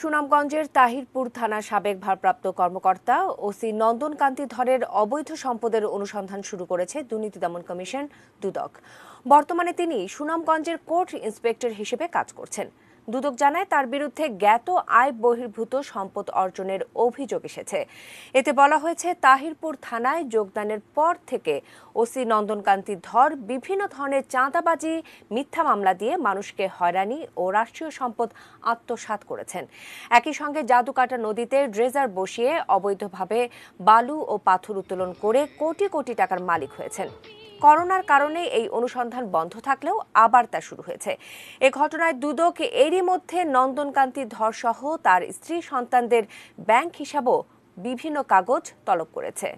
সুনামগঞ্জের তাহিরপুর থানার সাবেক ভারপ্রাপ্ত কর্মকর্তা ওসি নন্দনকান্তি ধরের অবৈধ সম্পদের অনুসন্ধান শুরু করেছে দুর্নীতি দমন কমিশন দুদক। বর্তমানে তিনি সুনামগঞ্জের কোর্ট ইন্সপেক্টর হিসেবে কাজ করছেন। দুদক জানায় তার বিরুদ্ধে জ্ঞাত আয় বহির্ভূত সম্পদ অর্জনের অভিযোগ এসেছে। এতে বলা হয়েছে, তাহিরপুর থানায় যোগদানের পর থেকে ওসি নন্দনকান্তি ধর বিভিন্ন ধরনের চাঁদাবাজি, মিথ্যা মামলা দিয়ে মানুষকে হয়রানি ও রাষ্ট্রীয় সম্পদ আত্মসাৎ করেছেন। একই সঙ্গে জাদুকাটা নদীতে ড্রেজার বসিয়ে অবৈধভাবে বালু ও পাথর উত্তোলন করে কোটি কোটি টাকার মালিক হয়েছেন। করোনার কারণে এই অনুসন্ধান বন্ধ থাকলেও আবার তা শুরু হয়েছে। এ ঘটনায় দুদক এরই মধ্যে নন্দনকান্তি ধরসহ তার স্ত্রী সন্তানদের ব্যাংক হিসাবও বিভিন্ন কাগজ তলব করেছে।